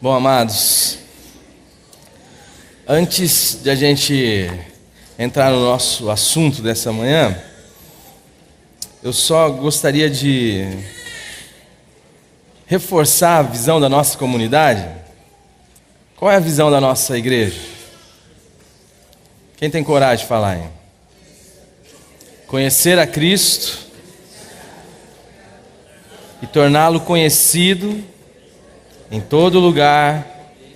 Bom, amados, antes de a gente entrar no nosso assunto dessa manhã, eu só gostaria de reforçar a visão da nossa comunidade. Qual é a visão da nossa igreja? Quem tem coragem de falar, hein? Conhecer a Cristo e torná-lo conhecido em todo lugar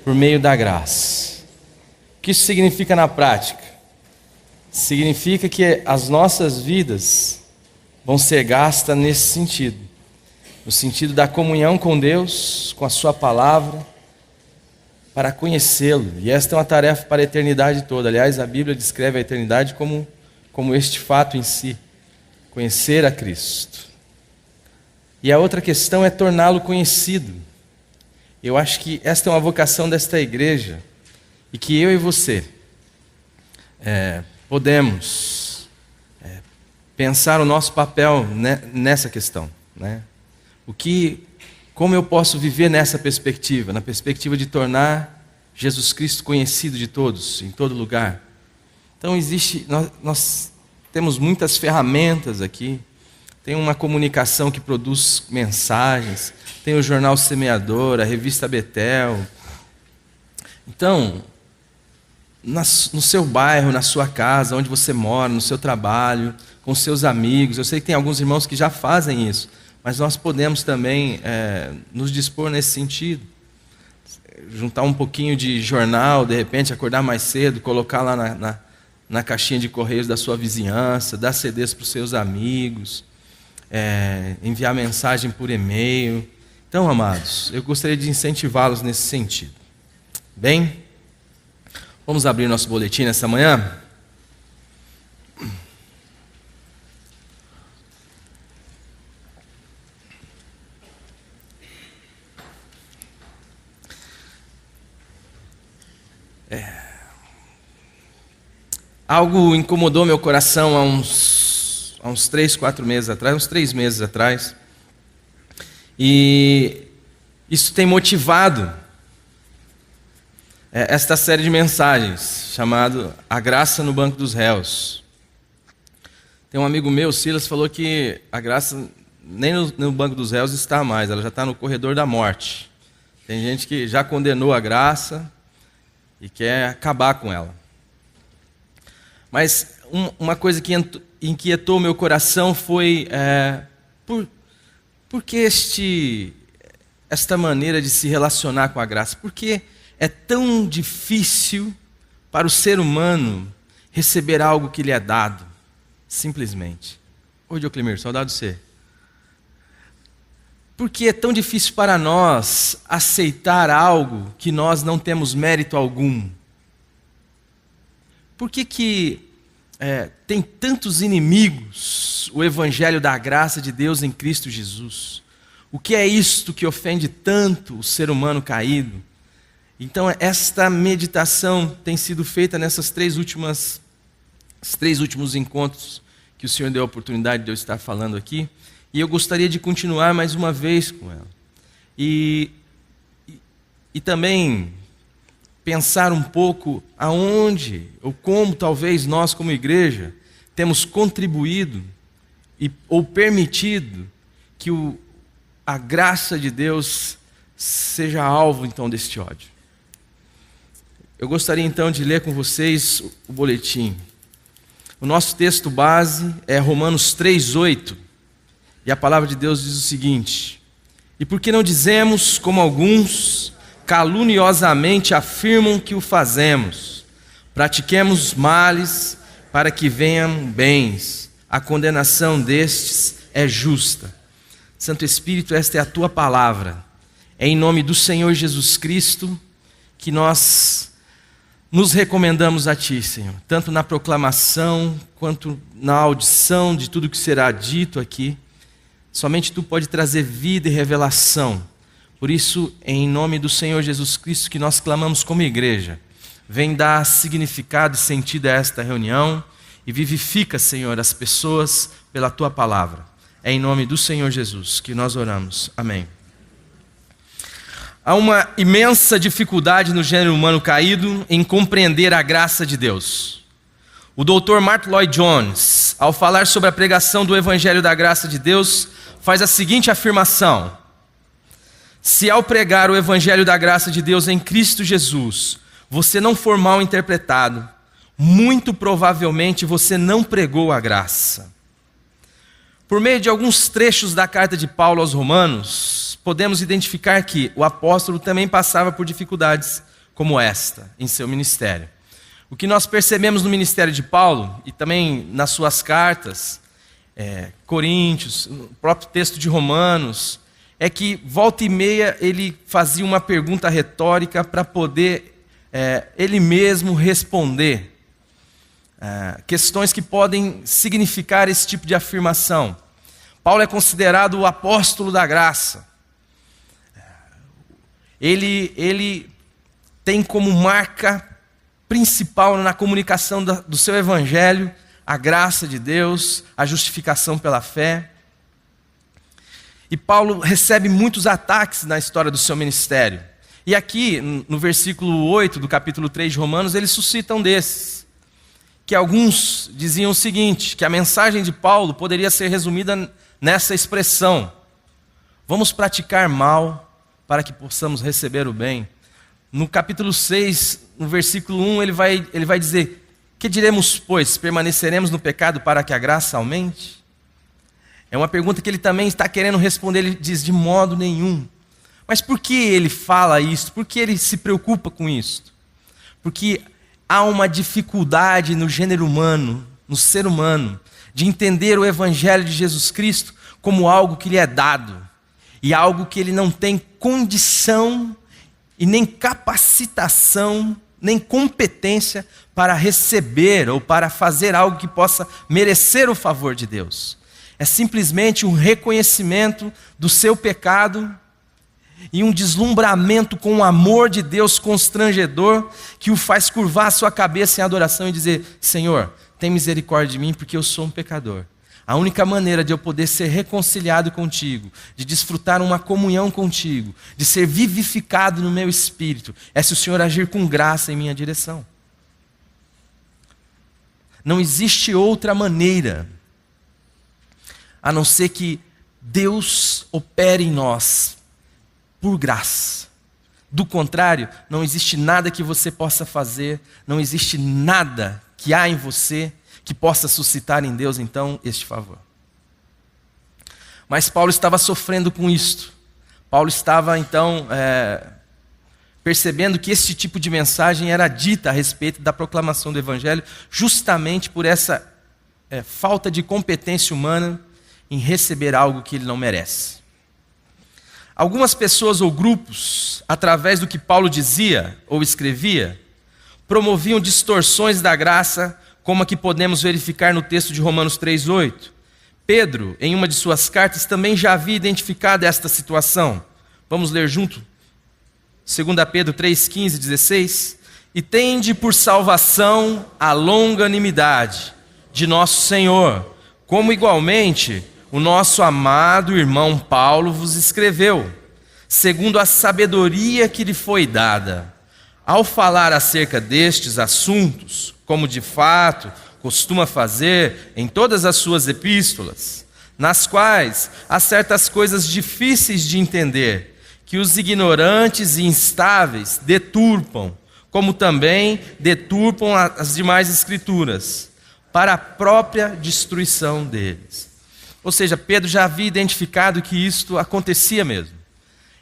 por meio da graça. O que isso significa na prática? Significa que as nossas vidas vão ser gastas nesse sentido, no sentido da comunhão com Deus, com a sua palavra, para conhecê-lo. E esta é uma tarefa para a eternidade toda. Aliás, a Bíblia descreve a eternidade como este fato em si, conhecer a Cristo. E a outra questão é torná-lo conhecido. Eu acho que esta é uma vocação desta igreja, e que eu e você podemos pensar o nosso papel nessa questão, né? Como eu posso viver nessa perspectiva, na perspectiva de tornar Jesus Cristo conhecido de todos, em todo lugar. Então nós temos muitas ferramentas aqui. Tem uma comunicação que produz mensagens, tem o Jornal Semeador, a Revista Betel. Então, no seu bairro, na sua casa, onde você mora, no seu trabalho, com seus amigos, eu sei que tem alguns irmãos que já fazem isso, mas nós podemos também nos dispor nesse sentido. Juntar um pouquinho de jornal, de repente acordar mais cedo, colocar lá na caixinha de correios da sua vizinhança, dar CDs para os seus amigos, enviar mensagem por e-mail. Então, amados, eu gostaria de incentivá-los nesse sentido. Bem, vamos abrir nosso boletim nessa manhã? Algo incomodou meu coração há uns 3, 4 meses atrás, uns 3 meses atrás. E isso tem motivado esta série de mensagens, chamado A Graça no Banco dos Réus. Tem um amigo meu, Silas, falou que a graça nem no Banco dos Réus está mais, ela já está no corredor da morte. Tem gente que já condenou a graça e quer acabar com ela. Mas uma coisa que inquietou o meu coração foi por que esta maneira de se relacionar com a graça? Por que é tão difícil para o ser humano receber algo que lhe é dado, simplesmente? Oi, Dioclimir, saudade de você. Por que é tão difícil para nós aceitar algo que nós não temos mérito algum? Por que tem tantos inimigos o Evangelho da graça de Deus em Cristo Jesus? O que é isto que ofende tanto o ser humano caído? Então, esta meditação tem sido feita nesses 3 últimos encontros que o Senhor deu a oportunidade de eu estar falando aqui. E eu gostaria de continuar mais uma vez com ela. E também pensar um pouco aonde, ou como talvez nós como igreja, temos contribuído ou permitido que a graça de Deus seja alvo então deste ódio. Eu gostaria então de ler com vocês o boletim. O nosso texto base é Romanos 3:8, e a palavra de Deus diz o seguinte: E por que não dizemos, como alguns caluniosamente afirmam que o fazemos? Pratiquemos males para que venham bens. A condenação destes é justa. Santo Espírito, esta é a tua palavra. É em nome do Senhor Jesus Cristo que nós nos recomendamos a ti, Senhor, tanto na proclamação quanto na audição de tudo que será dito aqui. Somente tu pode trazer vida e revelação. Por isso, em nome do Senhor Jesus Cristo, que nós clamamos como igreja, vem dar significado e sentido a esta reunião e vivifica, Senhor, as pessoas pela tua palavra. É em nome do Senhor Jesus que nós oramos. Amém. Há uma imensa dificuldade no gênero humano caído em compreender a graça de Deus. O Dr. Martyn Lloyd-Jones, ao falar sobre a pregação do Evangelho da Graça de Deus, faz a seguinte afirmação: se ao pregar o Evangelho da Graça de Deus em Cristo Jesus, você não for mal interpretado, muito provavelmente você não pregou a graça. Por meio de alguns trechos da carta de Paulo aos Romanos, podemos identificar que o apóstolo também passava por dificuldades como esta em seu ministério. O que nós percebemos no ministério de Paulo, e também nas suas cartas, Coríntios, no próprio texto de Romanos, é que volta e meia ele fazia uma pergunta retórica para poder ele mesmo responder. Questões que podem significar esse tipo de afirmação. Paulo é considerado o apóstolo da graça. Ele tem como marca principal na comunicação do seu evangelho a graça de Deus, a justificação pela fé. E Paulo recebe muitos ataques na história do seu ministério. E aqui, no versículo 8 do capítulo 3 de Romanos, ele suscita um desses. Que alguns diziam o seguinte, que a mensagem de Paulo poderia ser resumida nessa expressão: vamos praticar mal para que possamos receber o bem. No capítulo 6, no versículo 1, ele vai dizer: que diremos, pois? Permaneceremos no pecado para que a graça aumente? É uma pergunta que ele também está querendo responder. Ele diz: de modo nenhum. Mas por que ele fala isso? Por que ele se preocupa com isso? Porque há uma dificuldade no gênero humano, no ser humano, de entender o Evangelho de Jesus Cristo como algo que lhe é dado, e algo que ele não tem condição, e nem capacitação, nem competência para receber, ou para fazer algo que possa merecer o favor de Deus. É simplesmente um reconhecimento do seu pecado, e um deslumbramento com o amor de Deus constrangedor, que o faz curvar a sua cabeça em adoração e dizer: Senhor, tem misericórdia de mim, porque eu sou um pecador. A única maneira de eu poder ser reconciliado contigo, de desfrutar uma comunhão contigo, de ser vivificado no meu espírito, é se o Senhor agir com graça em minha direção. Não existe outra maneira, a não ser que Deus opere em nós por graça. Do contrário, não existe nada que você possa fazer, não existe nada que há em você que possa suscitar em Deus, então, este favor. Mas Paulo estava sofrendo com isto. Paulo estava, então, percebendo que esse tipo de mensagem era dita a respeito da proclamação do Evangelho, justamente por essa falta de competência humana em receber algo que ele não merece. Algumas pessoas ou grupos, através do que Paulo dizia ou escrevia, promoviam distorções da graça, como a que podemos verificar no texto de Romanos 3:8. Pedro, em uma de suas cartas, também já havia identificado esta situação. Vamos ler junto? 2 Pedro 3:15, 16. E tende por salvação a longanimidade de nosso Senhor, como igualmente o nosso amado irmão Paulo vos escreveu, segundo a sabedoria que lhe foi dada, ao falar acerca destes assuntos, como de fato costuma fazer em todas as suas epístolas, nas quais há certas coisas difíceis de entender, que os ignorantes e instáveis deturpam, como também deturpam as demais escrituras, para a própria destruição deles. Ou seja, Pedro já havia identificado que isto acontecia mesmo.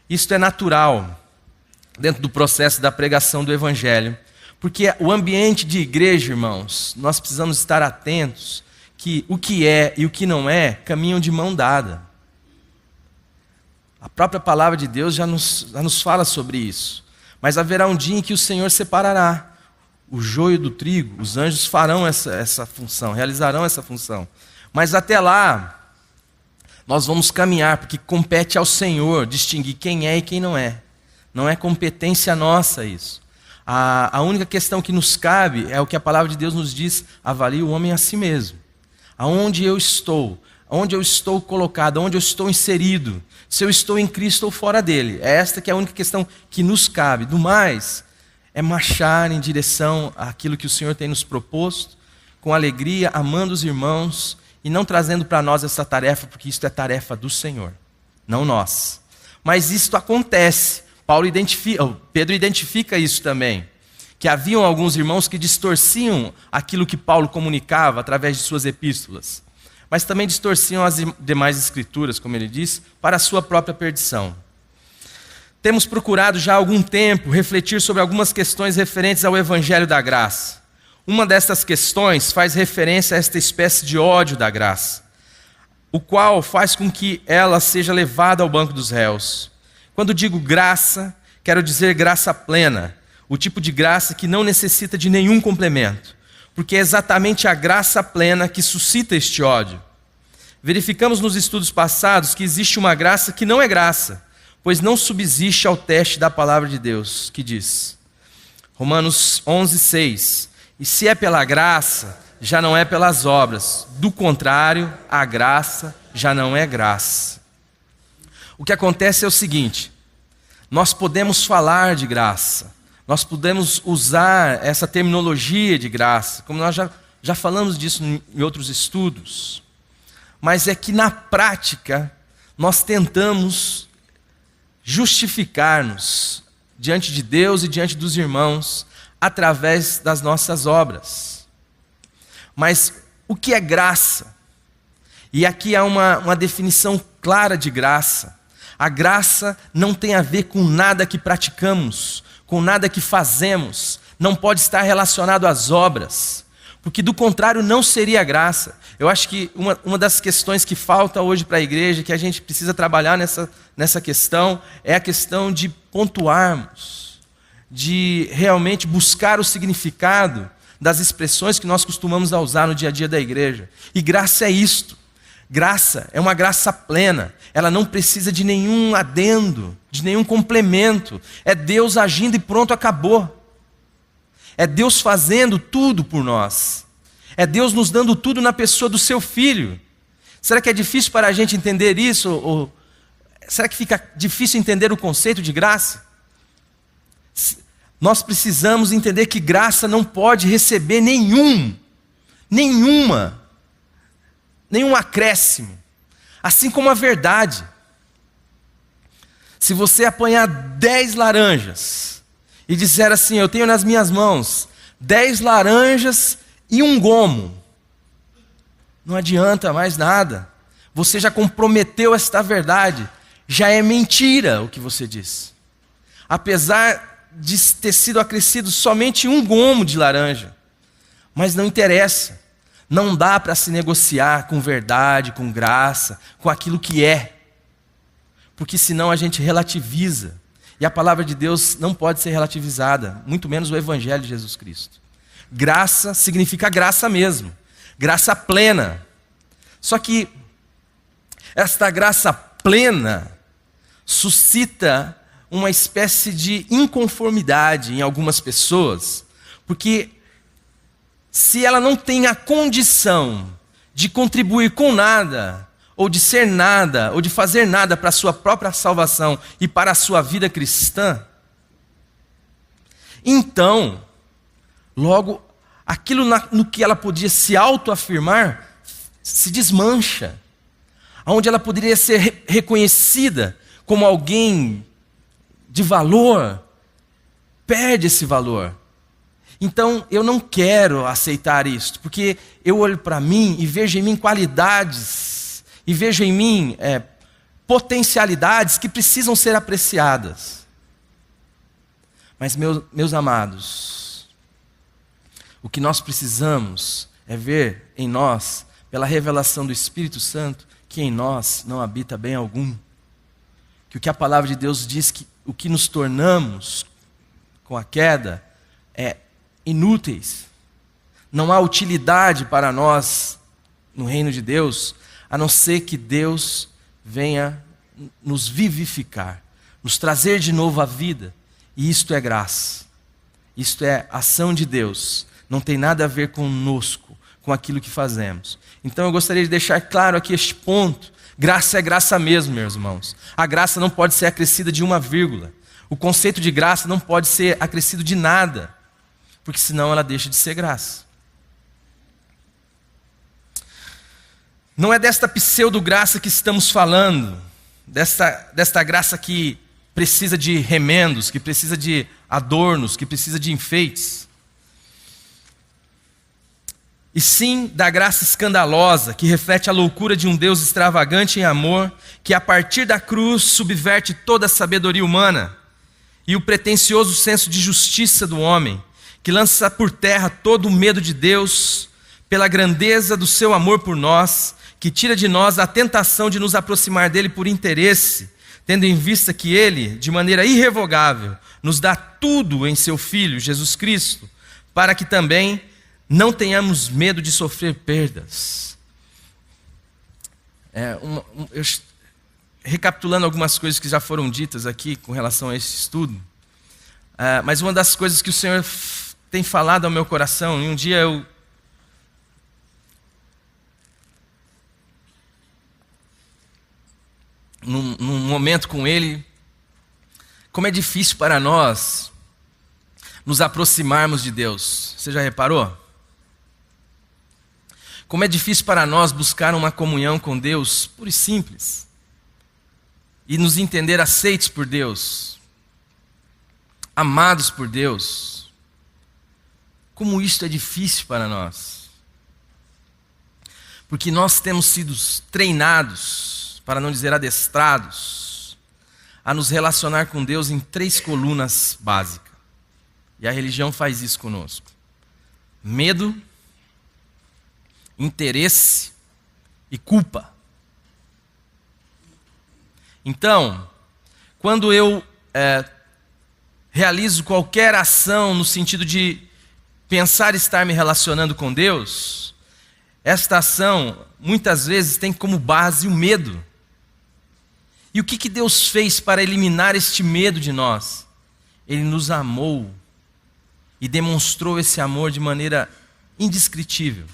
Isto é natural dentro do processo da pregação do Evangelho. Porque o ambiente de igreja, irmãos, nós precisamos estar atentos que o que é e o que não é caminham de mão dada. A própria palavra de Deus já nos fala sobre isso. Mas haverá um dia em que o Senhor separará o joio do trigo, os anjos farão essa função, realizarão essa função. Mas até lá, nós vamos caminhar, porque compete ao Senhor distinguir quem é e quem não é. Não é competência nossa isso. A única questão que nos cabe é o que a palavra de Deus nos diz: avalie o homem a si mesmo. Aonde eu estou, onde eu estou colocado, onde eu estou inserido, se eu estou em Cristo ou fora dele. É esta que é a única questão que nos cabe. Do mais, é marchar em direção àquilo que o Senhor tem nos proposto, com alegria, amando os irmãos e não trazendo para nós essa tarefa, porque isso é tarefa do Senhor, não nós. Mas isto acontece. Pedro identifica isso também, que haviam alguns irmãos que distorciam aquilo que Paulo comunicava através de suas epístolas, mas também distorciam as demais escrituras, como ele diz, para a sua própria perdição. Temos procurado já há algum tempo refletir sobre algumas questões referentes ao Evangelho da Graça. Uma dessas questões faz referência a esta espécie de ódio da graça, o qual faz com que ela seja levada ao banco dos réus. Quando digo graça, quero dizer graça plena, o tipo de graça que não necessita de nenhum complemento, porque é exatamente a graça plena que suscita este ódio. Verificamos nos estudos passados que existe uma graça que não é graça, pois não subsiste ao teste da palavra de Deus, que diz, Romanos 11:6, e se é pela graça, já não é pelas obras, do contrário, a graça já não é graça. O que acontece é o seguinte, nós podemos falar de graça, nós podemos usar essa terminologia de graça, como nós já falamos disso em outros estudos, mas é que na prática nós tentamos justificar-nos diante de Deus e diante dos irmãos através das nossas obras. Mas o que é graça? E aqui há uma definição clara de graça. A graça não tem a ver com nada que praticamos, com nada que fazemos, não pode estar relacionado às obras, porque do contrário não seria graça. Eu acho que uma das questões que falta hoje para a igreja, que a gente precisa trabalhar nessa questão, é a questão de pontuarmos, de realmente buscar o significado das expressões que nós costumamos usar no dia a dia da igreja. E graça é isto. Graça é uma graça plena. Ela não precisa de nenhum adendo, de nenhum complemento. É Deus agindo e pronto, acabou. É Deus fazendo tudo por nós. É Deus nos dando tudo na pessoa do seu Filho. Será que é difícil para a gente entender isso? Ou será que fica difícil entender o conceito de graça? Nós precisamos entender que graça não pode receber nenhum acréscimo, assim como a verdade. Se você apanhar 10 laranjas e disser assim, eu tenho nas minhas mãos 10 laranjas e um gomo, não adianta mais nada, você já comprometeu esta verdade, já é mentira o que você diz. Apesar de ter sido acrescido somente um gomo de laranja, mas não interessa, não dá para se negociar com verdade, com graça, com aquilo que é, porque senão a gente relativiza, e a palavra de Deus não pode ser relativizada, muito menos o Evangelho de Jesus Cristo. Graça significa graça mesmo, graça plena, só que esta graça plena suscita uma espécie de inconformidade em algumas pessoas, porque se ela não tem a condição de contribuir com nada, ou de ser nada, ou de fazer nada para a sua própria salvação e para a sua vida cristã, então, logo, aquilo no que ela podia se autoafirmar, se desmancha, onde ela poderia ser reconhecida como alguém de valor, perde esse valor. Então eu não quero aceitar isso, porque eu olho para mim e vejo em mim qualidades, e vejo em mim potencialidades que precisam ser apreciadas. Mas meus amados, o que nós precisamos é ver em nós, pela revelação do Espírito Santo, que em nós não habita bem algum. Que o que a palavra de Deus diz, que o que nos tornamos com a queda é inúteis. Não há utilidade para nós no reino de Deus, a não ser que Deus venha nos vivificar, nos trazer de novo à vida. E isto é graça. Isto é ação de Deus. Não tem nada a ver conosco, com aquilo que fazemos. Então eu gostaria de deixar claro aqui este ponto. Graça é graça mesmo, meus irmãos. A graça não pode ser acrescida de uma vírgula. O conceito de graça não pode ser acrescido de nada, porque senão ela deixa de ser graça. Não é desta pseudo-graça que estamos falando, desta graça que precisa de remendos, que precisa de adornos, que precisa de enfeites. E sim da graça escandalosa, que reflete a loucura de um Deus extravagante em amor, que a partir da cruz subverte toda a sabedoria humana e o pretensioso senso de justiça do homem, que lança por terra todo o medo de Deus, pela grandeza do seu amor por nós, que tira de nós a tentação de nos aproximar dele por interesse, tendo em vista que ele, de maneira irrevogável, nos dá tudo em seu Filho, Jesus Cristo, para que também não tenhamos medo de sofrer perdas. Recapitulando algumas coisas que já foram ditas aqui com relação a esse estudo, mas uma das coisas que o Senhor tem falado ao meu coração, e um dia eu num momento com Ele, como é difícil para nós nos aproximarmos de Deus. Você já reparou? Como é difícil para nós buscar uma comunhão com Deus pura e simples, e nos entender aceitos por Deus, amados por Deus. Como isto é difícil para nós, porque nós temos sido treinados, para não dizer adestrados, a nos relacionar com Deus em 3 colunas básicas. E a religião faz isso conosco: medo, interesse e culpa. Então, quando eu realizo qualquer ação no sentido de pensar estar me relacionando com Deus, esta ação muitas vezes tem como base o medo. E o que Deus fez para eliminar este medo de nós? Ele nos amou e demonstrou esse amor de maneira indescritível.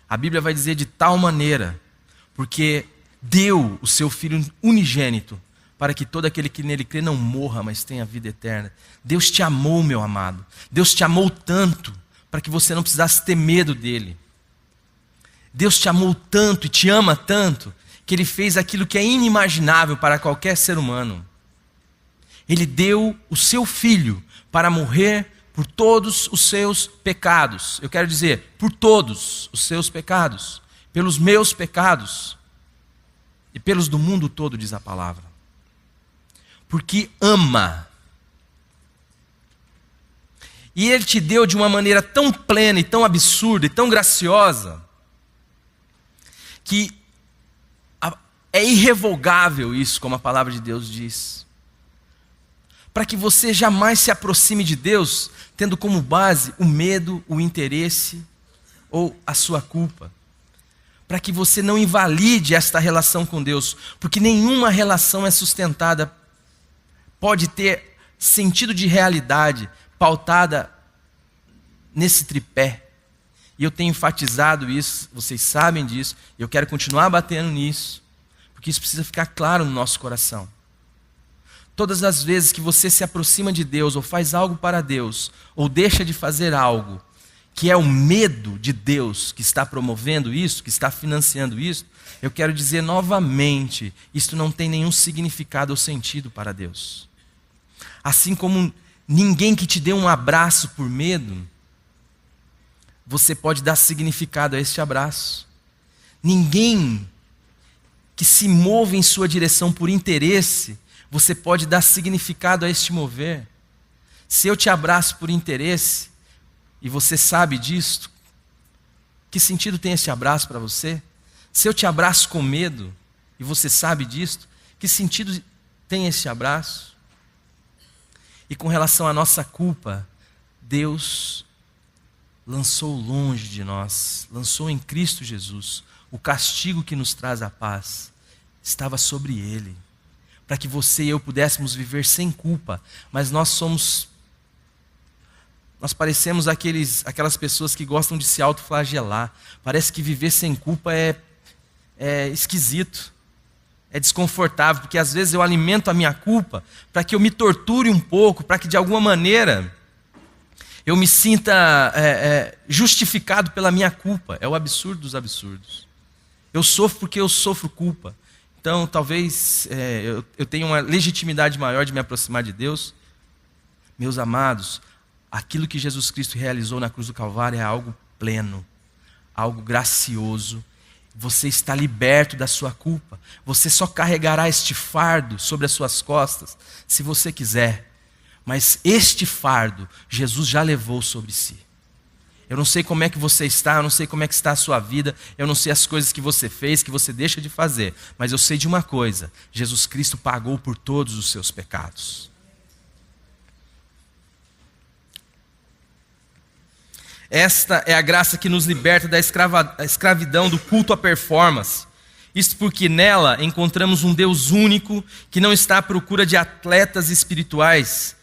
A Bíblia vai dizer de tal maneira, porque deu o seu Filho unigênito, para que todo aquele que nele crê não morra, mas tenha vida eterna. Deus te amou, meu amado. Deus te amou tanto, para que você não precisasse ter medo dele. Deus te amou tanto e te ama tanto, que Ele fez aquilo que é inimaginável para qualquer ser humano. Ele deu o seu Filho para morrer por todos os seus pecados. Eu quero dizer, por todos os seus pecados, pelos meus pecados e pelos do mundo todo, diz a palavra. Porque ama. E Ele te deu de uma maneira tão plena e tão absurda e tão graciosa, que é irrevogável isso, como a palavra de Deus diz. Para que você jamais se aproxime de Deus, tendo como base o medo, o interesse ou a sua culpa. Para que você não invalide esta relação com Deus, porque nenhuma relação é sustentada, pode ter sentido de realidade pautada nesse tripé. E eu tenho enfatizado isso, vocês sabem disso, e eu quero continuar batendo nisso, porque isso precisa ficar claro no nosso coração. Todas as vezes que você se aproxima de Deus, ou faz algo para Deus, ou deixa de fazer algo, que é o medo de Deus que está promovendo isso, que está financiando isso, eu quero dizer novamente, isto não tem nenhum significado ou sentido para Deus. Assim como ninguém que te dê um abraço por medo, você pode dar significado a este abraço. Ninguém que se move em sua direção por interesse, você pode dar significado a este mover. Se eu te abraço por interesse, e você sabe disto, que sentido tem esse abraço para você? Se eu te abraço com medo, e você sabe disto, que sentido tem esse abraço? E com relação à nossa culpa, Deus lançou longe de nós, lançou em Cristo Jesus, o castigo que nos traz a paz, estava sobre Ele, para que você e eu pudéssemos viver sem culpa, mas nós somos Nós parecemos aquelas pessoas que gostam de se autoflagelar. Parece que viver sem culpa é esquisito, é desconfortável, porque às vezes eu alimento a minha culpa para que eu me torture um pouco, para que de alguma maneira eu me sinta justificado pela minha culpa. É o absurdo dos absurdos. Eu sofro porque eu sofro culpa. Então talvez eu tenha uma legitimidade maior de me aproximar de Deus. Meus amados, aquilo que Jesus Cristo realizou na cruz do Calvário é algo pleno, algo gracioso. Você está liberto da sua culpa. Você só carregará este fardo sobre as suas costas, se você quiser. Mas este fardo, Jesus já levou sobre si. Eu não sei como é que você está, eu não sei como é que está a sua vida, eu não sei as coisas que você fez, que você deixa de fazer. Mas eu sei de uma coisa, Jesus Cristo pagou por todos os seus pecados. Esta é a graça que nos liberta da escravidão do culto à performance. Isto porque nela encontramos um Deus único que não está à procura de atletas espirituais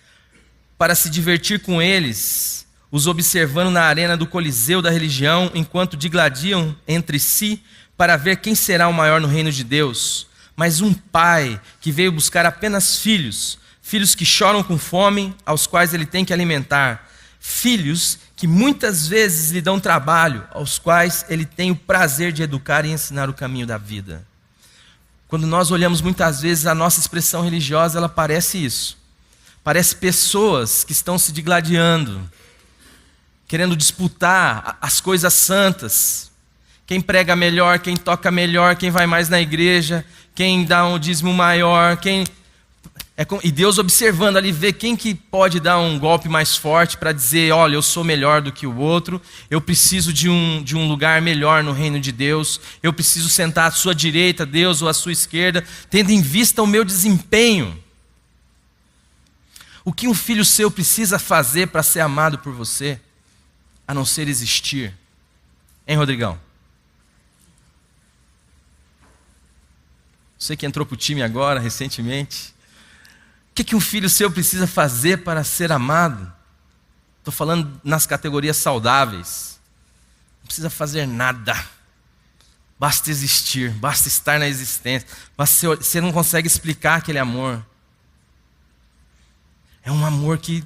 para se divertir com eles, os observando na arena do Coliseu da religião, enquanto digladiam entre si para ver quem será o maior no reino de Deus. Mas um pai que veio buscar apenas filhos que choram com fome, aos quais ele tem que alimentar. Filhos que muitas vezes lhe dão trabalho, aos quais ele tem o prazer de educar e ensinar o caminho da vida. Quando nós olhamos muitas vezes a nossa expressão religiosa, ela parece isso. Parece pessoas que estão se digladiando, querendo disputar as coisas santas. Quem prega melhor, quem toca melhor, quem vai mais na igreja, quem dá um dízimo maior, e Deus observando ali, vê quem que pode dar um golpe mais forte para dizer, olha, eu sou melhor do que o outro, eu preciso de um lugar melhor no reino de Deus, eu preciso sentar à sua direita, Deus, ou à sua esquerda, tendo em vista o meu desempenho. O que um filho seu precisa fazer para ser amado por você, a não ser existir? Hein, Rodrigão? Você que entrou para o time agora, recentemente. O que um filho seu precisa fazer para ser amado? Estou falando nas categorias saudáveis. Não precisa fazer nada. Basta existir, basta estar na existência. Você não consegue explicar aquele amor. É um amor que...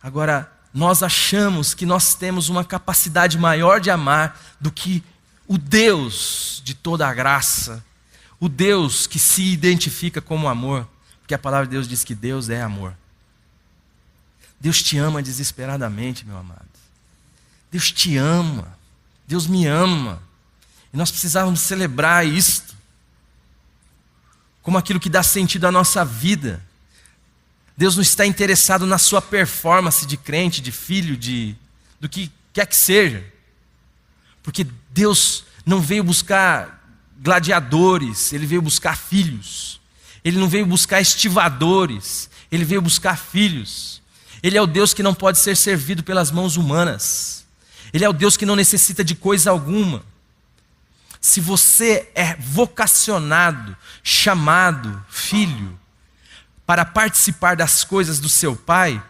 Agora, nós achamos que nós temos uma capacidade maior de amar do que o Deus de toda a graça. O Deus que se identifica como amor. Porque a palavra de Deus diz que Deus é amor. Deus te ama desesperadamente, meu amado. Deus te ama. Deus me ama. E nós precisávamos celebrar isto como aquilo que dá sentido à nossa vida. Deus não está interessado na sua performance de crente, de filho, do que quer que seja. Porque Deus não veio buscar gladiadores, Ele veio buscar filhos. Ele não veio buscar estivadores, Ele veio buscar filhos. Ele é o Deus que não pode ser servido pelas mãos humanas. Ele é o Deus que não necessita de coisa alguma. Se você é vocacionado, chamado, filho, para participar das coisas do seu Pai,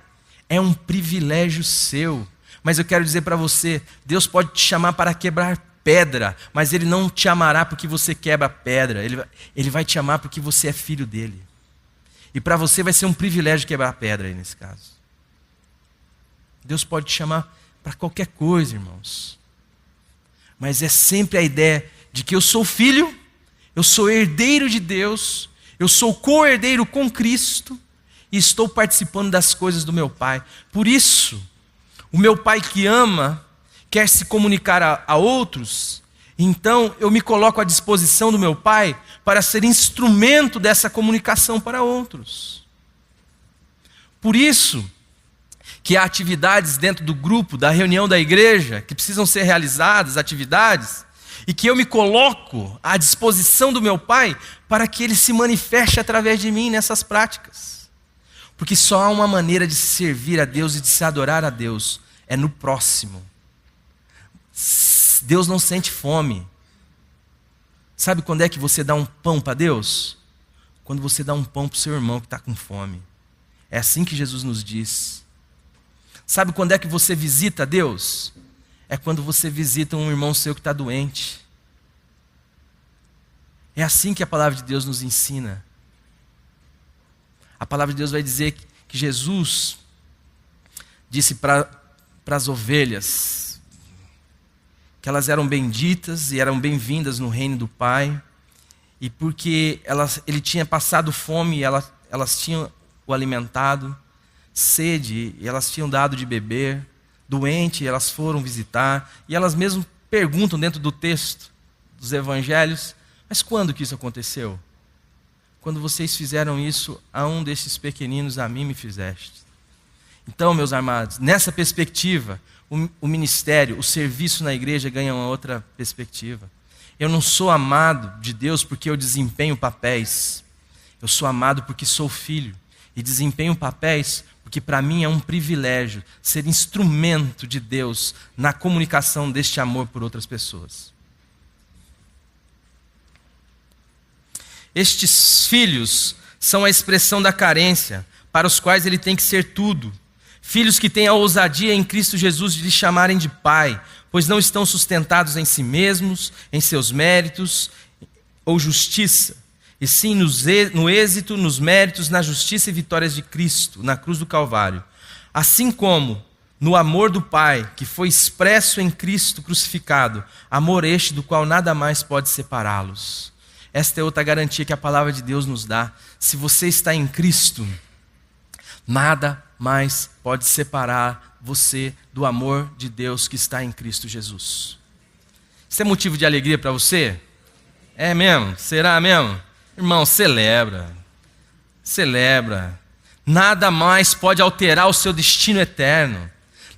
é um privilégio seu. Mas eu quero dizer para você, Deus pode te chamar para quebrar pedra, mas Ele não te amará porque você quebra pedra. Ele vai te amar porque você é filho dEle. E para você vai ser um privilégio quebrar pedra aí nesse caso. Deus pode te chamar para qualquer coisa, irmãos. Mas é sempre a ideia de que eu sou filho, eu sou herdeiro de Deus, eu sou co-herdeiro com Cristo e estou participando das coisas do meu Pai. Por isso, o meu Pai que ama quer se comunicar a outros, então eu me coloco à disposição do meu Pai para ser instrumento dessa comunicação para outros. Por isso que há atividades dentro do grupo, da reunião da igreja, que precisam ser realizadas, atividades, e que eu me coloco à disposição do meu Pai para que Ele se manifeste através de mim nessas práticas. Porque só há uma maneira de se servir a Deus e de se adorar a Deus, é no próximo. Deus não sente fome. Sabe quando é que você dá um pão para Deus? Quando você dá um pão para o seu irmão que está com fome. É assim que Jesus nos diz. Sabe quando é que você visita Deus? É quando você visita um irmão seu que está doente. É assim que a palavra de Deus nos ensina. A palavra de Deus vai dizer que Jesus disse para as ovelhas que elas eram benditas e eram bem-vindas no reino do Pai, e porque ele tinha passado fome, elas tinham o alimentado, sede, e elas tinham dado de beber, doente, elas foram visitar, e elas mesmo perguntam dentro do texto dos evangelhos: mas quando que isso aconteceu? Quando vocês fizeram isso a um desses pequeninos, a mim me fizeste. Então, meus amados, nessa perspectiva, o ministério, o serviço na igreja ganha uma outra perspectiva. Eu não sou amado de Deus porque eu desempenho papéis. Eu sou amado porque sou filho. E desempenho papéis porque para mim é um privilégio ser instrumento de Deus na comunicação deste amor por outras pessoas. Estes filhos são a expressão da carência, para os quais ele tem que ser tudo. Filhos que têm a ousadia em Cristo Jesus de lhe chamarem de Pai, pois não estão sustentados em si mesmos, em seus méritos ou justiça, e sim no êxito, nos méritos, na justiça e vitórias de Cristo, na cruz do Calvário. Assim como no amor do Pai, que foi expresso em Cristo crucificado, amor este do qual nada mais pode separá-los. Esta é outra garantia que a palavra de Deus nos dá. Se você está em Cristo, nada mais pode separar você do amor de Deus que está em Cristo Jesus. Isso é motivo de alegria para você? É mesmo? Será mesmo? Irmão, celebra. Celebra. Nada mais pode alterar o seu destino eterno.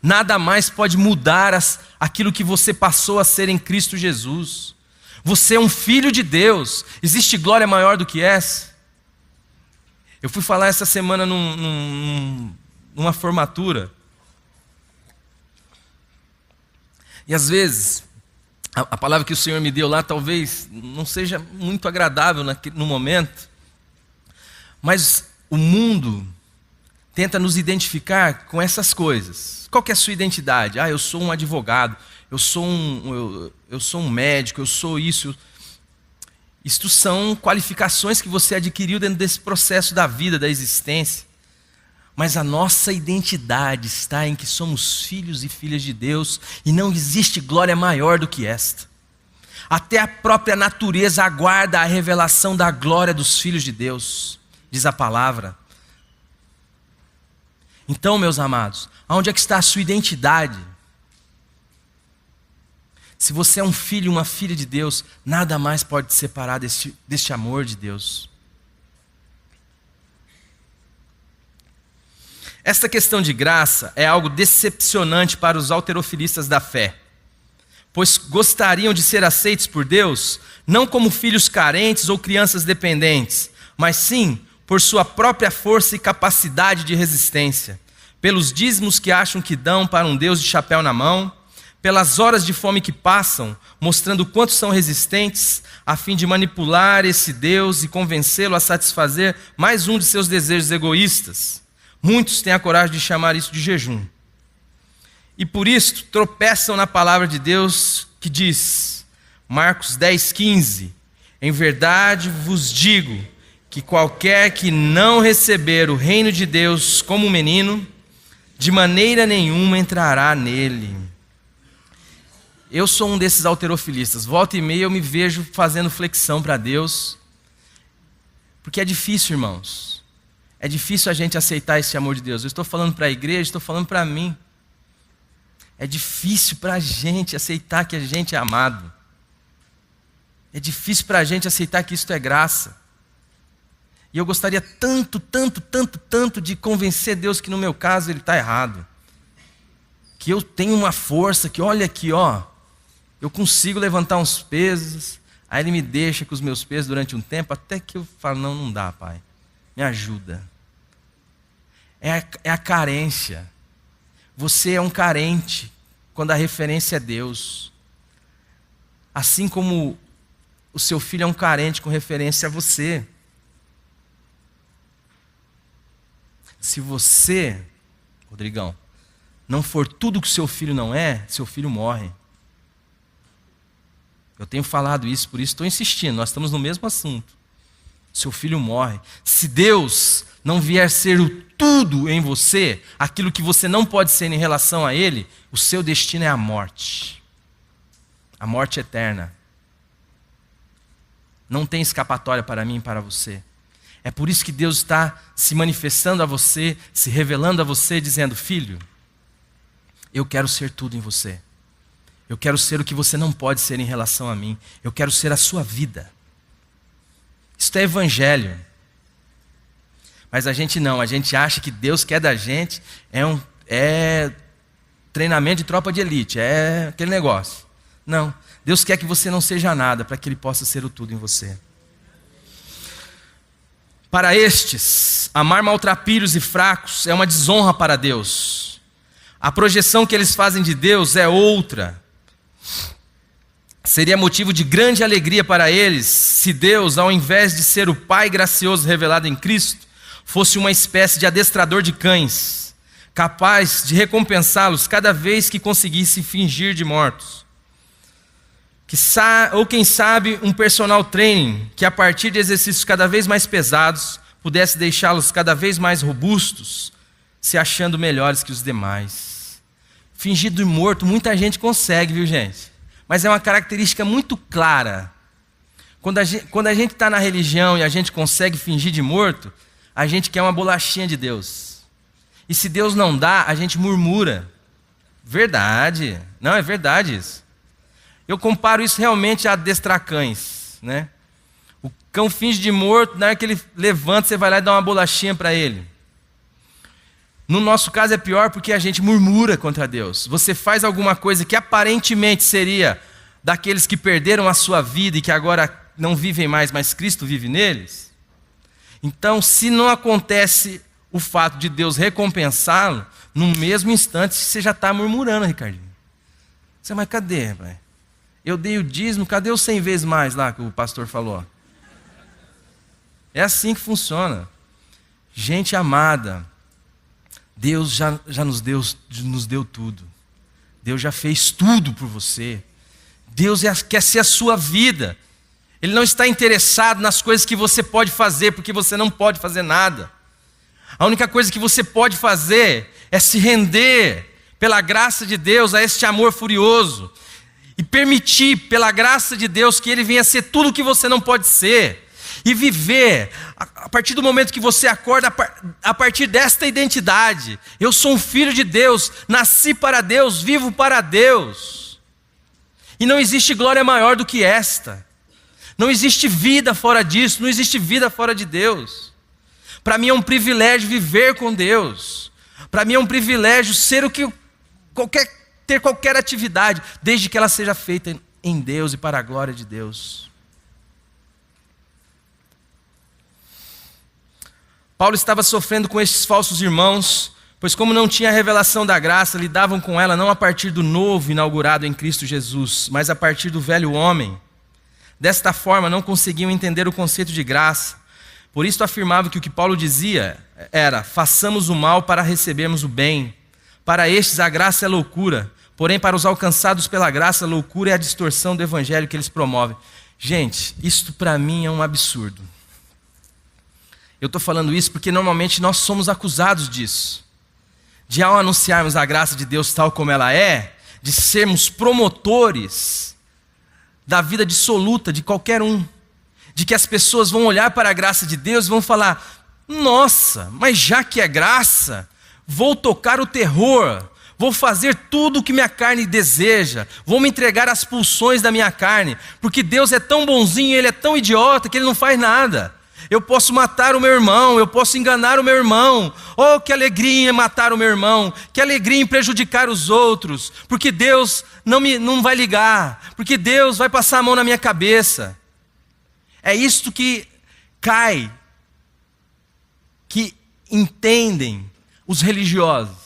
Nada mais pode mudar aquilo que você passou a ser em Cristo Jesus. Você é um filho de Deus. Existe glória maior do que essa? Eu fui falar essa semana numa formatura. E às vezes, a palavra que o Senhor me deu lá talvez não seja muito agradável no momento. Mas o mundo tenta nos identificar com essas coisas. Qual que é a sua identidade? Eu sou um advogado. Eu sou um médico, eu sou isso. Isto são qualificações que você adquiriu dentro desse processo da vida, da existência. Mas a nossa identidade está em que somos filhos e filhas de Deus, e não existe glória maior do que esta. Até a própria natureza aguarda a revelação da glória dos filhos de Deus, diz a palavra. Então, meus amados, aonde é que está a sua identidade? Se você é um filho e uma filha de Deus, nada mais pode te separar deste amor de Deus. Esta questão de graça é algo decepcionante para os halterofilistas da fé, pois gostariam de ser aceitos por Deus, não como filhos carentes ou crianças dependentes, mas sim por sua própria força e capacidade de resistência, pelos dízimos que acham que dão para um Deus de chapéu na mão, pelas horas de fome que passam, mostrando quanto são resistentes, a fim de manipular esse Deus e convencê-lo a satisfazer mais um de seus desejos egoístas. Muitos têm a coragem de chamar isso de jejum. E por isso tropeçam na palavra de Deus que diz, Marcos 10:15, em verdade vos digo que qualquer que não receber o reino de Deus como um menino, de maneira nenhuma entrará nele. Eu sou um desses halterofilistas. Volta e meia eu me vejo fazendo flexão para Deus. Porque é difícil, irmãos. É difícil a gente aceitar esse amor de Deus. Eu estou falando para a igreja, estou falando para mim. É difícil para a gente aceitar que a gente é amado. É difícil para a gente aceitar que isto é graça. E eu gostaria tanto de convencer Deus que no meu caso ele está errado. Que eu tenho uma força, que olha aqui, eu consigo levantar uns pesos, aí ele me deixa com os meus pesos durante um tempo, até que eu falo, não dá, Pai, me ajuda. É a carência. Você é um carente, quando a referência é Deus. Assim como o seu filho é um carente com referência a você. Se você, Rodrigão, não for tudo que seu filho não é, seu filho morre. Eu tenho falado isso, por isso estou insistindo, nós estamos no mesmo assunto. Seu filho morre. Se Deus não vier ser o tudo em você, aquilo que você não pode ser em relação a Ele, o seu destino é a morte. A morte eterna. Não tem escapatória para mim e para você. É por isso que Deus está se manifestando a você, se revelando a você, dizendo: filho, eu quero ser tudo em você. Eu quero ser o que você não pode ser em relação a mim. Eu quero ser a sua vida. Isto é evangelho. Mas a gente não, a gente acha que Deus quer da gente, é treinamento de tropa de elite, é aquele negócio. Não, Deus quer que você não seja nada, para que Ele possa ser o tudo em você. Para estes, amar maltrapilhos e fracos é uma desonra para Deus. A projeção que eles fazem de Deus é outra. Seria motivo de grande alegria para eles se Deus, ao invés de ser o Pai gracioso revelado em Cristo, fosse uma espécie de adestrador de cães, capaz de recompensá-los cada vez que conseguisse fingir de mortos. Ou quem sabe um personal training que, a partir de exercícios cada vez mais pesados, pudesse deixá-los cada vez mais robustos, se achando melhores que os demais. Fingir de morto, muita gente consegue, viu, gente? Mas é uma característica muito clara. Quando a gente está na religião e a gente consegue fingir de morto, a gente quer uma bolachinha de Deus. E se Deus não dá, a gente murmura. Verdade. Não, é verdade isso. Eu comparo isso realmente a adestrar cães, né? O cão finge de morto, na hora que ele levanta, você vai lá e dá uma bolachinha para ele. No nosso caso é pior porque a gente murmura contra Deus. Você faz alguma coisa que aparentemente seria daqueles que perderam a sua vida e que agora não vivem mais, mas Cristo vive neles. Então, se não acontece o fato de Deus recompensá-lo, no mesmo instante você já está murmurando, Ricardinho. Você, mas cadê, pai? Eu dei o dízimo, cadê os 100 vezes mais lá que o pastor falou? É assim que funciona. Gente amada, Deus já nos deu tudo. Deus já fez tudo por você. Deus quer ser a sua vida. Ele não está interessado nas coisas que você pode fazer, porque você não pode fazer nada. A única coisa que você pode fazer é se render pela graça de Deus a este amor furioso e permitir, pela graça de Deus, que Ele venha ser tudo o que você não pode ser. E viver, a partir do momento que você acorda, a partir desta identidade. Eu sou um filho de Deus, nasci para Deus, vivo para Deus. E não existe glória maior do que esta. Não existe vida fora disso, não existe vida fora de Deus. Para mim é um privilégio viver com Deus. Para mim é um privilégio ser ter qualquer atividade, desde que ela seja feita em Deus e para a glória de Deus. Paulo estava sofrendo com estes falsos irmãos, pois como não tinha a revelação da graça, lidavam com ela não a partir do novo inaugurado em Cristo Jesus, mas a partir do velho homem. Desta forma não conseguiam entender o conceito de graça. Por isso afirmavam que o que Paulo dizia era: façamos o mal para recebermos o bem. Para estes a graça é loucura, porém para os alcançados pela graça, a loucura é a distorção do evangelho que eles promovem. Gente, isto para mim é um absurdo. Eu estou falando isso porque normalmente nós somos acusados disso. De ao anunciarmos a graça de Deus tal como ela é, de sermos promotores da vida dissoluta de qualquer um. De que as pessoas vão olhar para a graça de Deus e vão falar: nossa, mas já que é graça, vou tocar o terror, vou fazer tudo o que minha carne deseja, vou me entregar às pulsões da minha carne, porque Deus é tão bonzinho, Ele é tão idiota que Ele não faz nada. Eu posso matar o meu irmão, eu posso enganar o meu irmão. Oh, que alegria em matar o meu irmão, que alegria em prejudicar os outros, porque Deus não vai ligar, porque Deus vai passar a mão na minha cabeça. É isto que cai, que entendem os religiosos,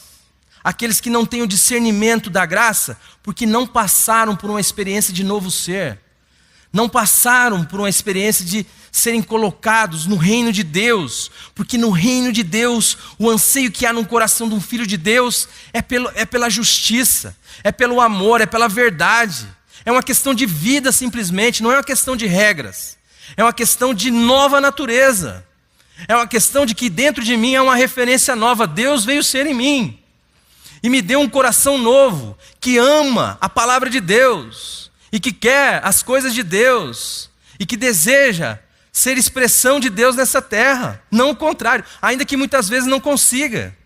aqueles que não têm o discernimento da graça, porque não passaram por uma experiência de novo ser, não passaram por uma experiência de serem colocados no reino de Deus, porque no reino de Deus, o anseio que há no coração de um filho de Deus é pela justiça, é pelo amor, é pela verdade. É uma questão de vida simplesmente, não é uma questão de regras. É uma questão de nova natureza. É uma questão de que dentro de mim há uma referência nova. Deus veio ser em mim e me deu um coração novo, que ama a palavra de Deus e que quer as coisas de Deus e que deseja ser expressão de Deus nessa terra, não o contrário, ainda que muitas vezes não consiga.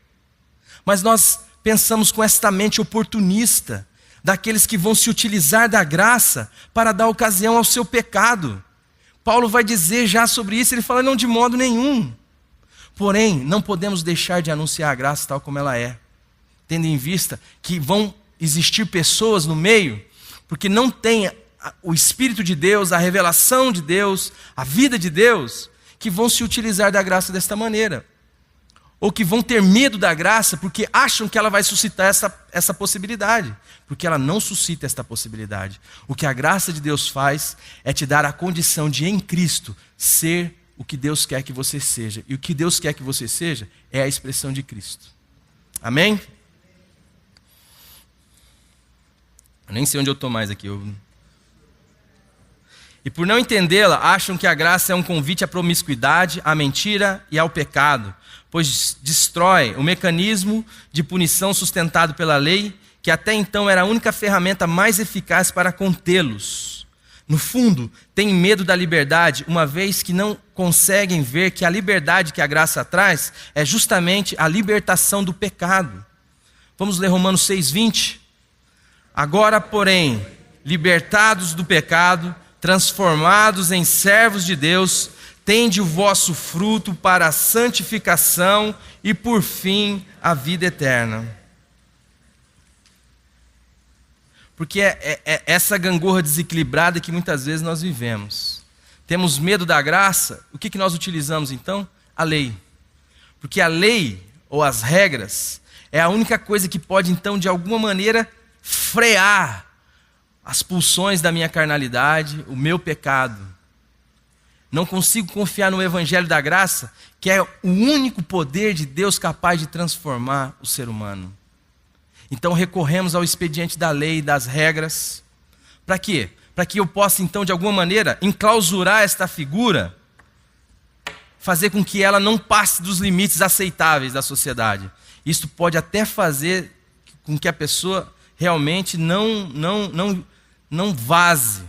Mas nós pensamos com esta mente oportunista, daqueles que vão se utilizar da graça para dar ocasião ao seu pecado. Paulo vai dizer já sobre isso, ele fala, não, de modo nenhum. Porém, não podemos deixar de anunciar a graça tal como ela é, tendo em vista que vão existir pessoas no meio, porque não tem o Espírito de Deus, a revelação de Deus, a vida de Deus, que vão se utilizar da graça desta maneira. Ou que vão ter medo da graça porque acham que ela vai suscitar essa possibilidade. Porque ela não suscita esta possibilidade. O que a graça de Deus faz é te dar a condição de, em Cristo, ser o que Deus quer que você seja. E o que Deus quer que você seja é a expressão de Cristo. Amém? Eu nem sei onde eu estou mais aqui. E por não entendê-la, acham que a graça é um convite à promiscuidade, à mentira e ao pecado, pois destrói o mecanismo de punição sustentado pela lei, que até então era a única ferramenta mais eficaz para contê-los. No fundo, têm medo da liberdade, uma vez que não conseguem ver que a liberdade que a graça traz é justamente a libertação do pecado. Vamos ler Romanos 6:20. Agora, porém, libertados do pecado, transformados em servos de Deus, tende o vosso fruto para a santificação e, por fim, a vida eterna. Porque é essa gangorra desequilibrada que muitas vezes nós vivemos. Temos medo da graça, o que nós utilizamos então? A lei. Porque a lei, ou as regras, é a única coisa que pode então, de alguma maneira, frear as pulsões da minha carnalidade, o meu pecado. Não consigo confiar no Evangelho da Graça, que é o único poder de Deus capaz de transformar o ser humano. Então recorremos ao expediente da lei, das regras. Para quê? Para que eu possa então, de alguma maneira, enclausurar esta figura, fazer com que ela não passe dos limites aceitáveis da sociedade. Isso pode até fazer com que a pessoa realmente não vaze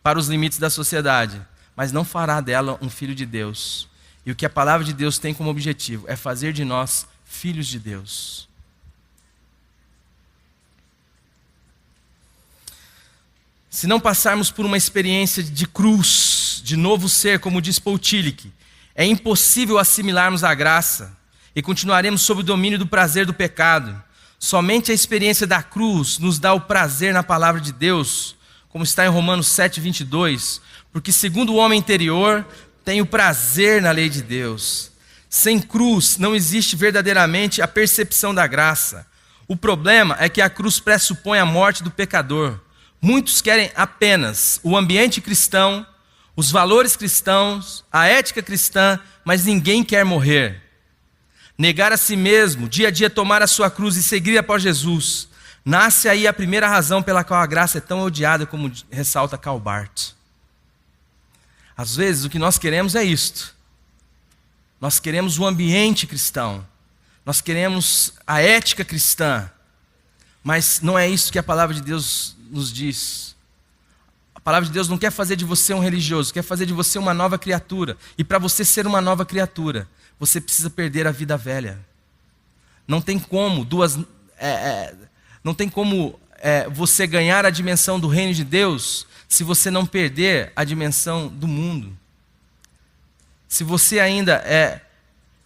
para os limites da sociedade, mas não fará dela um filho de Deus. E o que a palavra de Deus tem como objetivo é fazer de nós filhos de Deus. Se não passarmos por uma experiência de cruz, de novo ser, como diz Paul Tillich, é impossível assimilarmos a graça e continuaremos sob o domínio do prazer do pecado. Somente a experiência da cruz nos dá o prazer na palavra de Deus, como está em Romanos 7:22, porque segundo o homem interior, tem o prazer na lei de Deus. Sem cruz não existe verdadeiramente a percepção da graça. O problema é que a cruz pressupõe a morte do pecador. Muitos querem apenas o ambiente cristão, os valores cristãos, a ética cristã, mas ninguém quer morrer. Negar a si mesmo, dia a dia tomar a sua cruz e seguir após Jesus. Nasce aí a primeira razão pela qual a graça é tão odiada, como ressalta Karl Barth. Às vezes o que nós queremos é isto. Nós queremos o ambiente cristão. Nós queremos a ética cristã. Mas não é isso que a palavra de Deus nos diz. A palavra de Deus não quer fazer de você um religioso, quer fazer de você uma nova criatura. E para você ser uma nova criatura, você precisa perder a vida velha. Não tem como você ganhar a dimensão do reino de Deus se você não perder a dimensão do mundo. Se você ainda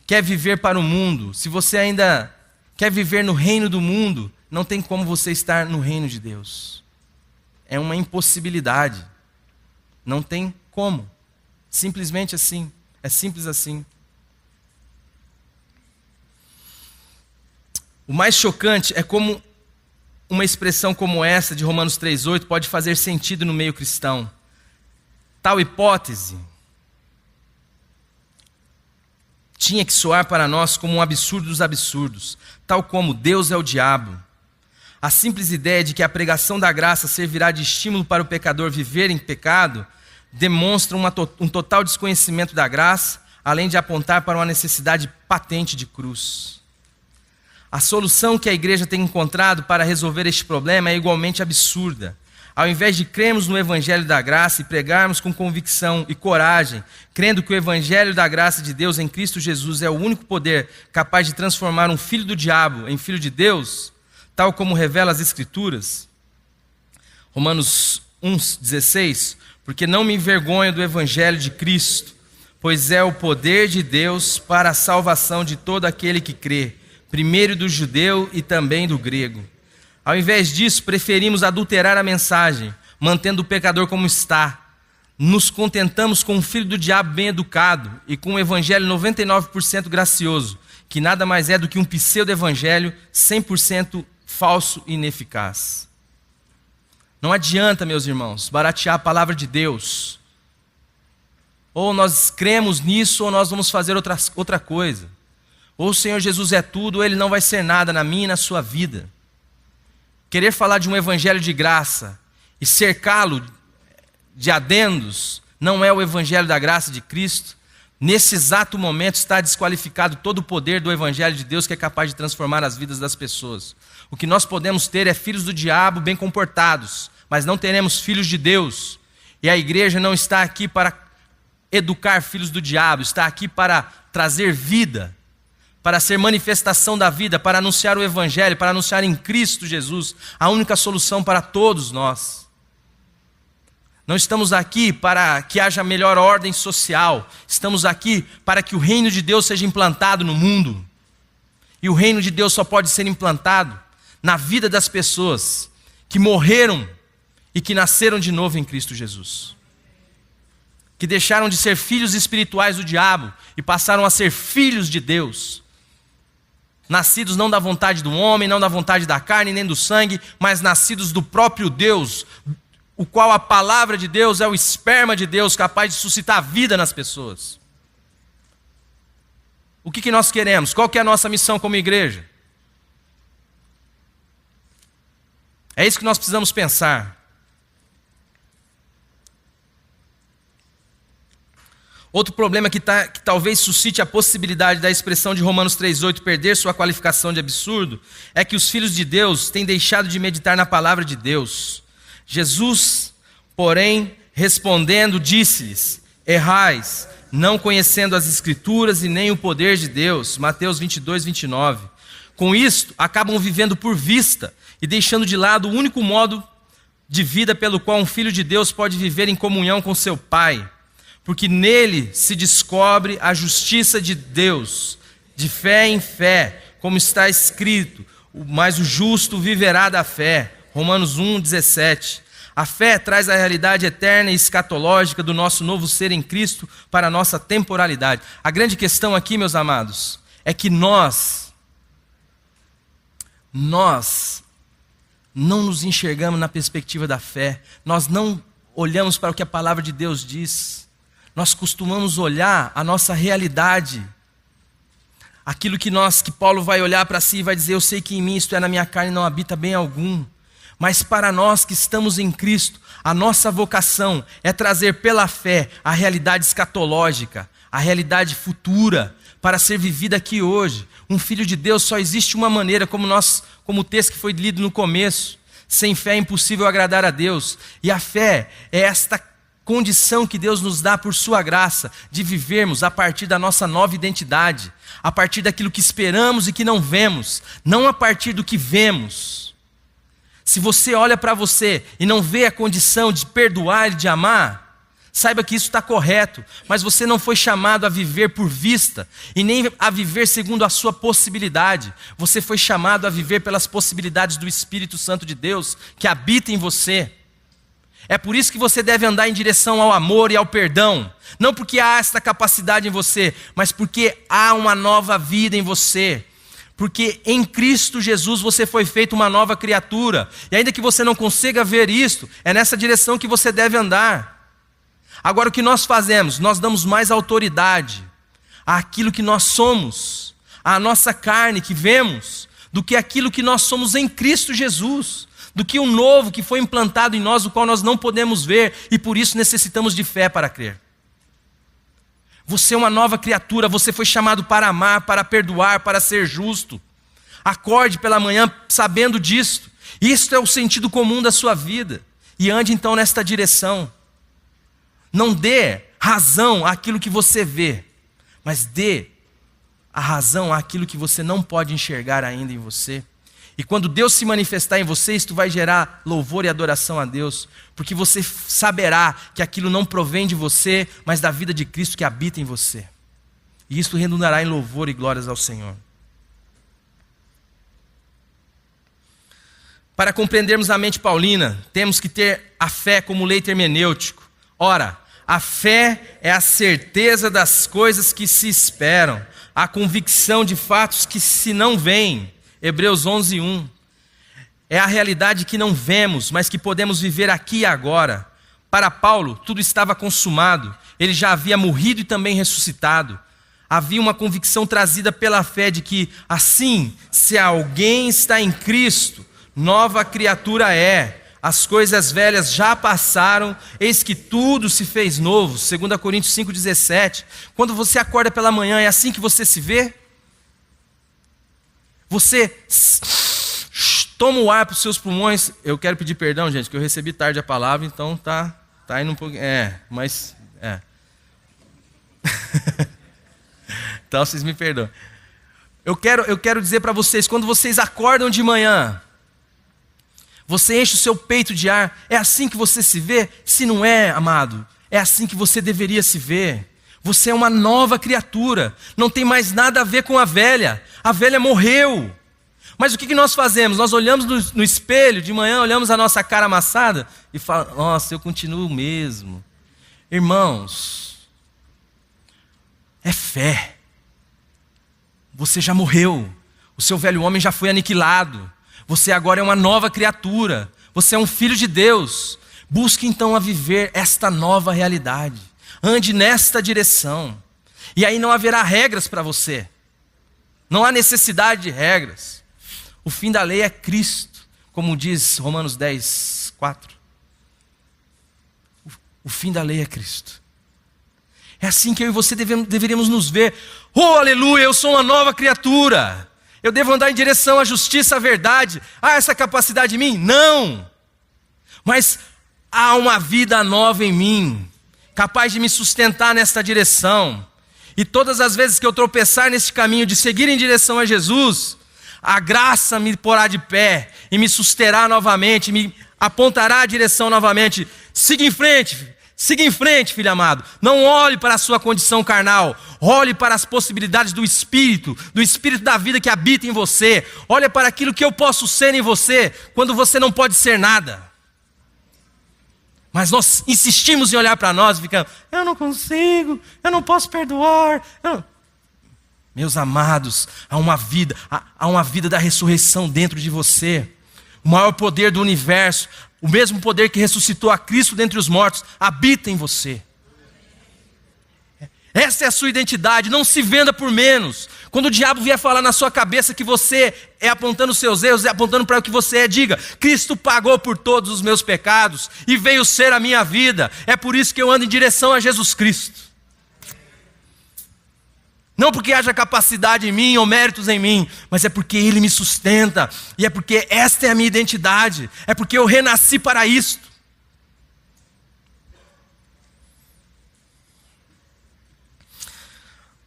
quer viver para o mundo, se você ainda quer viver no reino do mundo, não tem como você estar no reino de Deus. É uma impossibilidade. Não tem como. Simplesmente assim. É simples assim. O mais chocante é como uma expressão como essa de Romanos 3:8 pode fazer sentido no meio cristão. Tal hipótese tinha que soar para nós como um absurdo dos absurdos, tal como Deus é o diabo. A simples ideia de que a pregação da graça servirá de estímulo para o pecador viver em pecado demonstra um total desconhecimento da graça, além de apontar para uma necessidade patente de cruz. A solução que a igreja tem encontrado para resolver este problema é igualmente absurda. Ao invés de crermos no Evangelho da Graça e pregarmos com convicção e coragem, crendo que o Evangelho da Graça de Deus em Cristo Jesus é o único poder capaz de transformar um filho do diabo em filho de Deus, tal como revela as Escrituras, Romanos 1,16, porque não me envergonho do Evangelho de Cristo, pois é o poder de Deus para a salvação de todo aquele que crê, primeiro do judeu e também do grego. Ao invés disso, preferimos adulterar a mensagem, mantendo o pecador como está. Nos contentamos com um filho do diabo bem educado e com um evangelho 99% gracioso, que nada mais é do que um pseudo-evangelho 100% falso e ineficaz. Não adianta, meus irmãos, baratear a palavra de Deus. Ou nós cremos nisso ou nós vamos fazer outra coisa. Ou o Senhor Jesus é tudo ou Ele não vai ser nada na minha e na sua vida. Querer falar de um evangelho de graça e cercá-lo de adendos não é o evangelho da graça de Cristo. Nesse exato momento está desqualificado todo o poder do evangelho de Deus que é capaz de transformar as vidas das pessoas. O que nós podemos ter é filhos do diabo bem comportados, mas não teremos filhos de Deus. E a igreja não está aqui para educar filhos do diabo, está aqui para trazer vida, para ser manifestação da vida, para anunciar o Evangelho, para anunciar em Cristo Jesus a única solução para todos nós. Não estamos aqui para que haja melhor ordem social, estamos aqui para que o reino de Deus seja implantado no mundo. E o reino de Deus só pode ser implantado na vida das pessoas que morreram e que nasceram de novo em Cristo Jesus. Que deixaram de ser filhos espirituais do diabo e passaram a ser filhos de Deus. Nascidos não da vontade do homem, não da vontade da carne, nem do sangue, mas nascidos do próprio Deus, o qual a palavra de Deus é o esperma de Deus, capaz de suscitar vida nas pessoas. O que nós queremos? Qual que é a nossa missão como igreja? É isso que nós precisamos pensar. Outro problema que talvez suscite a possibilidade da expressão de Romanos 3,8 perder sua qualificação de absurdo é que os filhos de Deus têm deixado de meditar na palavra de Deus. Jesus, porém, respondendo, disse-lhes: errais, não conhecendo as Escrituras e nem o poder de Deus. Mateus 22:29. Com isto, acabam vivendo por vista e deixando de lado o único modo de vida pelo qual um filho de Deus pode viver em comunhão com seu Pai. Porque nele se descobre a justiça de Deus, de fé em fé, como está escrito, mas o justo viverá da fé. Romanos 1,17. A fé traz a realidade eterna e escatológica do nosso novo ser em Cristo para a nossa temporalidade. A grande questão aqui, meus amados, é que nós não nos enxergamos na perspectiva da fé, nós não olhamos para o que a palavra de Deus diz. Nós costumamos olhar a nossa realidade, aquilo que Paulo vai olhar para si e vai dizer: eu sei que em mim, isto é, na minha carne, não habita bem algum. Mas para nós que estamos em Cristo, a nossa vocação é trazer pela fé a realidade escatológica, a realidade futura, para ser vivida aqui hoje. Um filho de Deus só existe uma maneira, como o texto que foi lido no começo. Sem fé é impossível agradar a Deus. E a fé é esta condição que Deus nos dá por sua graça, de vivermos a partir da nossa nova identidade, a partir daquilo que esperamos e que não vemos, não a partir do que vemos. Se você olha para você e não vê a condição de perdoar e de amar, saiba que isso está correto, mas você não foi chamado a viver por vista e nem a viver segundo a sua possibilidade. Você foi chamado a viver pelas possibilidades do Espírito Santo de Deus que habita em você. É por isso que você deve andar em direção ao amor e ao perdão. Não porque há esta capacidade em você, mas porque há uma nova vida em você. Porque em Cristo Jesus você foi feito uma nova criatura. E ainda que você não consiga ver isto, é nessa direção que você deve andar. Agora o que nós fazemos? Nós damos mais autoridade àquilo que nós somos, à nossa carne que vemos, do que aquilo que nós somos em Cristo Jesus, do que o novo que foi implantado em nós, o qual nós não podemos ver e por isso necessitamos de fé para crer. Você é uma nova criatura, você foi chamado para amar, para perdoar, para ser justo. Acorde pela manhã sabendo disto. Isto é o sentido comum da sua vida. E ande então nesta direção. Não dê razão àquilo que você vê, mas dê a razão àquilo que você não pode enxergar ainda em você. E quando Deus se manifestar em você, isto vai gerar louvor e adoração a Deus, porque você saberá que aquilo não provém de você, mas da vida de Cristo que habita em você. E isto redundará em louvor e glórias ao Senhor. Para compreendermos a mente paulina, temos que ter a fé como leito hermenêutico. Ora, a fé é a certeza das coisas que se esperam, a convicção de fatos que se não veem. Hebreus 11:1. É a realidade que não vemos, mas que podemos viver aqui e agora. Para Paulo, tudo estava consumado. Ele já havia morrido e também ressuscitado. Havia uma convicção trazida pela fé de que, assim, se alguém está em Cristo, nova criatura é. As coisas velhas já passaram, eis que tudo se fez novo. 2 Coríntios 5,17. Quando você acorda pela manhã, é assim que você se vê? Você toma o ar para os seus pulmões. Eu quero pedir perdão, gente, que eu recebi tarde a palavra, então tá indo um pouquinho. Então vocês me perdoam. Eu quero dizer para vocês, quando vocês acordam de manhã, você enche o seu peito de ar. É assim que você se vê? Se não é, amado, é assim que você deveria se ver. Você é uma nova criatura. Não tem mais nada a ver com a velha. A velha morreu. Mas o que nós fazemos? Nós olhamos no espelho de manhã, olhamos a nossa cara amassada e falamos, nossa, eu continuo o mesmo. Irmãos, é fé. Você já morreu. O seu velho homem já foi aniquilado. Você agora é uma nova criatura. Você é um filho de Deus. Busque então a viver esta nova realidade. Ande nesta direção. E aí não haverá regras para você. Não há necessidade de regras. O fim da lei é Cristo, como diz Romanos 10:4. O fim da lei é Cristo. É assim que eu e você deveríamos nos ver. Oh, aleluia, eu sou uma nova criatura. Eu devo andar em direção à justiça, à verdade. Há essa capacidade em mim? Não. Mas há uma vida nova em mim, capaz de me sustentar nesta direção. E todas as vezes que eu tropeçar nesse caminho de seguir em direção a Jesus, a graça me porá de pé e me susterá novamente, me apontará a direção novamente. Siga em frente, filho amado. Não olhe para a sua condição carnal. Olhe para as possibilidades do Espírito da vida que habita em você. Olhe para aquilo que eu posso ser em você, quando você não pode ser nada. Mas nós insistimos em olhar para nós e ficamos, eu não consigo, eu não posso perdoar. Meus amados, há uma vida da ressurreição dentro de você. O maior poder do universo, o mesmo poder que ressuscitou a Cristo dentre os mortos, habita em você. Essa é a sua identidade, não se venda por menos. Quando o diabo vier falar na sua cabeça que você é apontando os seus erros, é apontando para o que você é, diga, Cristo pagou por todos os meus pecados e veio ser a minha vida. É por isso que eu ando em direção a Jesus Cristo. Não porque haja capacidade em mim ou méritos em mim, mas é porque Ele me sustenta. E é porque esta é a minha identidade. É porque eu renasci para isto.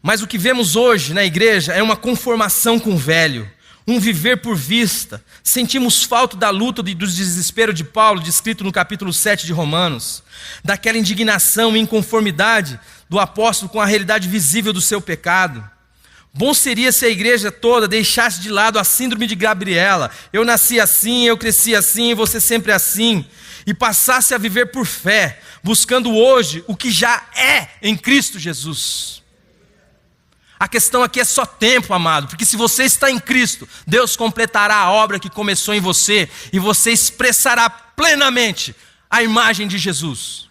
Mas o que vemos hoje na igreja é uma conformação com o velho, um viver por vista. Sentimos falta da luta e do desespero de Paulo, descrito no capítulo 7 de Romanos, daquela indignação e inconformidade do apóstolo com a realidade visível do seu pecado. Bom seria se a igreja toda deixasse de lado a síndrome de Gabriela, eu nasci assim, eu cresci assim, você sempre assim, e passasse a viver por fé, buscando hoje o que já é em Cristo Jesus. A questão aqui é só tempo, amado, porque se você está em Cristo, Deus completará a obra que começou em você e você expressará plenamente a imagem de Jesus.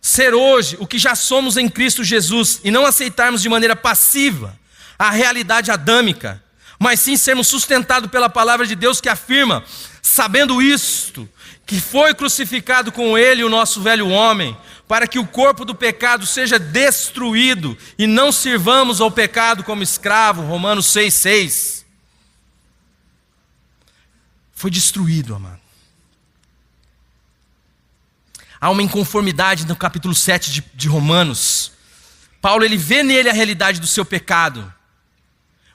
ser hoje o que já somos em Cristo Jesus e não aceitarmos de maneira passiva a realidade adâmica, mas sim sermos sustentados pela palavra de Deus que afirma, sabendo isto, que foi crucificado com ele o nosso velho homem, para que o corpo do pecado seja destruído e não sirvamos ao pecado como escravo, Romanos 6,6. Foi destruído, amado. Há uma inconformidade no capítulo 7 de Romanos. Paulo, ele vê nele a realidade do seu pecado,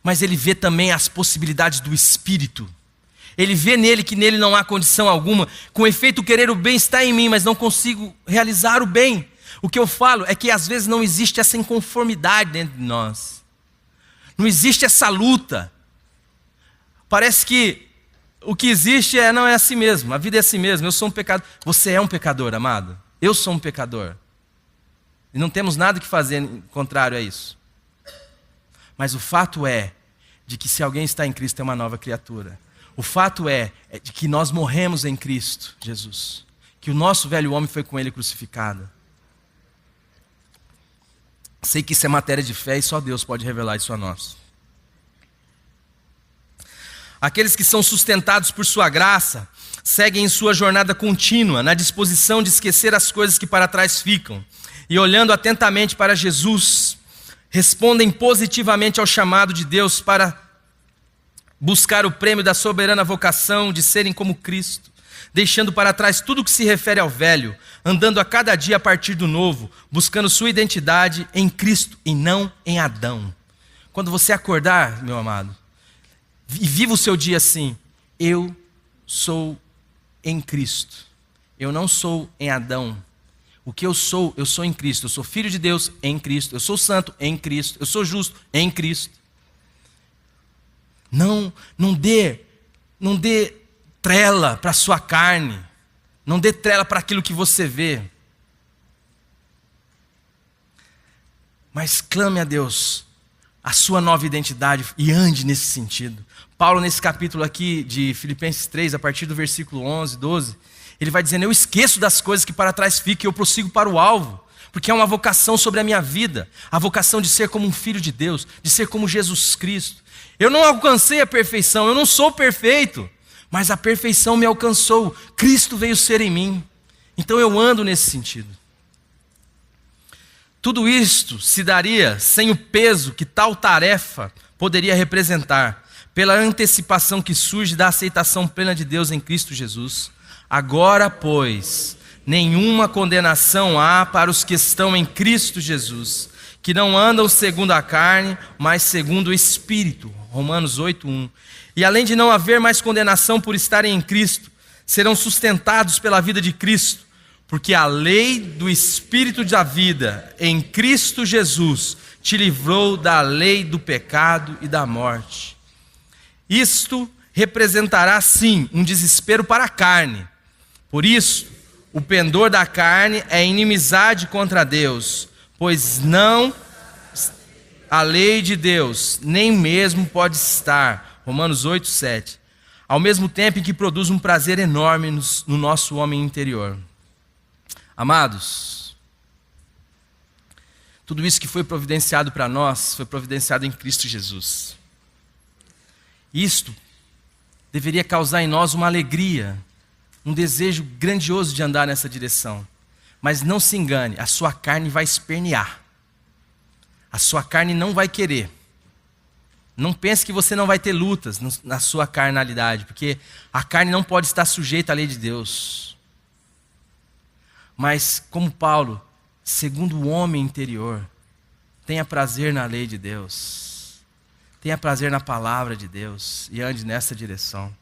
mas ele vê também as possibilidades do Espírito. Ele vê nele que nele não há condição alguma. Com efeito, querer o bem está em mim, mas não consigo realizar o bem. O que eu falo é que às vezes não existe essa inconformidade dentro de nós. Não existe essa luta. Parece que o que existe não é assim mesmo. A vida é assim mesmo. Eu sou um pecador. Você é um pecador, amado. Eu sou um pecador. E não temos nada que fazer contrário a isso. Mas o fato é de que se alguém está em Cristo é uma nova criatura. O fato é de que nós morremos em Cristo Jesus. Que o nosso velho homem foi com ele crucificado. Sei que isso é matéria de fé e só Deus pode revelar isso a nós. Aqueles que são sustentados por sua graça seguem em sua jornada contínua, na disposição de esquecer as coisas que para trás ficam e olhando atentamente para Jesus, respondem positivamente ao chamado de Deus para buscar o prêmio da soberana vocação de serem como Cristo, deixando para trás tudo o que se refere ao velho, andando a cada dia a partir do novo, buscando sua identidade em Cristo e não em Adão. Quando você acordar, meu amado, e viva o seu dia assim: eu sou em Cristo, eu não sou em Adão. O que eu sou em Cristo. Eu sou filho de Deus em Cristo, eu sou santo em Cristo, eu sou justo em Cristo. Não dê trela para a sua carne, não dê trela para aquilo que você vê, mas clame a Deus a sua nova identidade e ande nesse sentido. Paulo, nesse capítulo aqui de Filipenses 3, a partir do versículo 11, 12, ele vai dizendo: eu esqueço das coisas que para trás ficam e eu prossigo para o alvo, porque é uma vocação sobre a minha vida, a vocação de ser como um filho de Deus, de ser como Jesus Cristo. Eu não alcancei a perfeição, eu não sou perfeito, mas a perfeição me alcançou, Cristo veio ser em mim, então eu ando nesse sentido. Tudo isto se daria sem o peso que tal tarefa poderia representar, pela antecipação que surge da aceitação plena de Deus em Cristo Jesus. Agora, pois, nenhuma condenação há para os que estão em Cristo Jesus, que não andam segundo a carne, mas segundo o Espírito. Romanos 8:1. E além de não haver mais condenação por estarem em Cristo, serão sustentados pela vida de Cristo, porque a lei do Espírito da vida em Cristo Jesus te livrou da lei do pecado e da morte. Isto representará sim um desespero para a carne. Por isso, o pendor da carne é inimizade contra Deus, pois não a lei de Deus nem mesmo pode estar. Romanos 8:7. Ao mesmo tempo em que produz um prazer enorme no nosso homem interior. Amados, tudo isso que foi providenciado para nós, foi providenciado em Cristo Jesus. Isto deveria causar em nós uma alegria, um desejo grandioso de andar nessa direção. Mas não se engane, a sua carne vai espernear. A sua carne não vai querer. Não pense que você não vai ter lutas na sua carnalidade, porque a carne não pode estar sujeita à lei de Deus. Mas, como Paulo, segundo o homem interior, tenha prazer na lei de Deus, tenha prazer na palavra de Deus e ande nessa direção.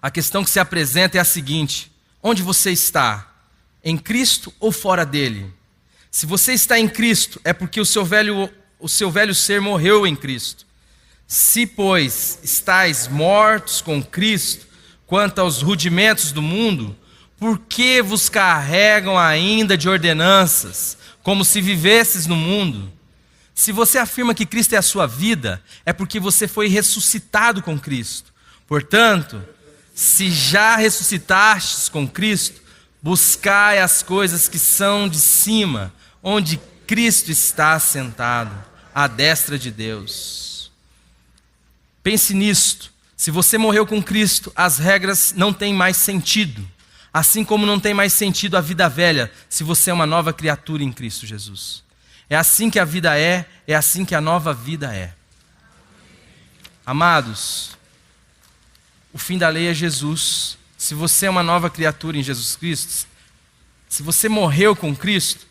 A questão que se apresenta é a seguinte: onde você está? Em Cristo ou fora dele? Se você está em Cristo, é porque o seu velho ser morreu em Cristo. Se, pois, estáis mortos com Cristo, quanto aos rudimentos do mundo, por que vos carregam ainda de ordenanças, como se vivesses no mundo? Se você afirma que Cristo é a sua vida, é porque você foi ressuscitado com Cristo. Portanto, se já ressuscitastes com Cristo, Buscai as coisas que são de cima, onde Cristo está sentado, à destra de Deus. Pense nisto. Se você morreu com Cristo, as regras não têm mais sentido. Assim como não tem mais sentido a vida velha, se você é uma nova criatura em Cristo Jesus. É assim que a vida é assim que a nova vida é. Amados, o fim da lei é Jesus. Se você é uma nova criatura em Jesus Cristo, se você morreu com Cristo,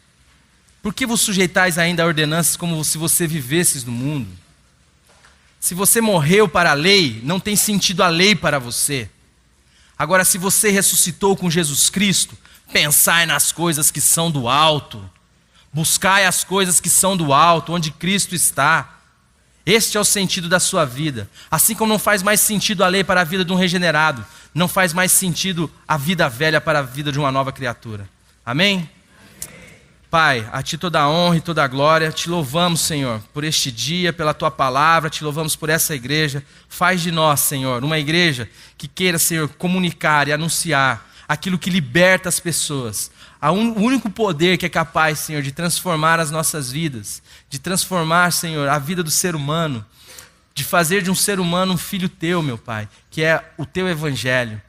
por que vos sujeitais ainda a ordenanças como se você vivesses no mundo? Se você morreu para a lei, não tem sentido a lei para você. Agora, se você ressuscitou com Jesus Cristo, pensai nas coisas que são do alto. Buscai as coisas que são do alto, onde Cristo está. Este é o sentido da sua vida. Assim como não faz mais sentido a lei para a vida de um regenerado, não faz mais sentido a vida velha para a vida de uma nova criatura. Amém? Pai, a Ti toda a honra e toda a glória. Te louvamos, Senhor, por este dia, pela Tua palavra. Te louvamos por essa igreja. Faz de nós, Senhor, uma igreja que queira, Senhor, comunicar e anunciar aquilo que liberta as pessoas. O único poder que é capaz, Senhor, de transformar as nossas vidas, de transformar, Senhor, a vida do ser humano, de fazer de um ser humano um filho Teu, meu Pai, que é o Teu evangelho,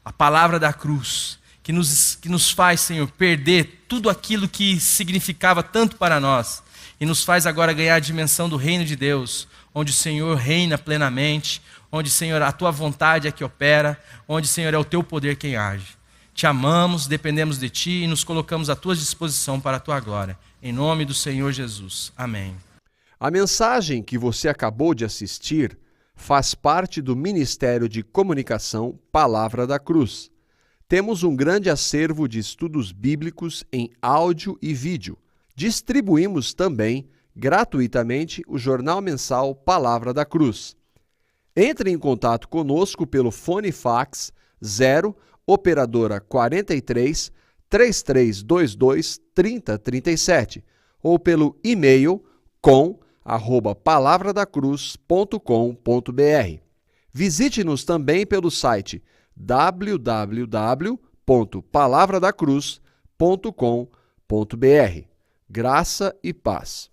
a palavra da cruz, que nos faz, Senhor, perder tudo aquilo que significava tanto para nós e nos faz agora ganhar a dimensão do reino de Deus, onde o Senhor reina plenamente, onde, Senhor, a Tua vontade é que opera, onde, Senhor, é o Teu poder quem age. Te amamos, dependemos de Ti e nos colocamos à Tua disposição para a Tua glória. Em nome do Senhor Jesus. Amém. A mensagem que você acabou de assistir faz parte do Ministério de Comunicação Palavra da Cruz. Temos um grande acervo de estudos bíblicos em áudio e vídeo. Distribuímos também, gratuitamente, o jornal mensal Palavra da Cruz. Entre em contato conosco pelo fone fax 0 operadora 43 3322 3037 ou pelo e-mail com@palavradacruz.com.br. Visite-nos também pelo site www.palavradacruz.com.br. Graça e paz.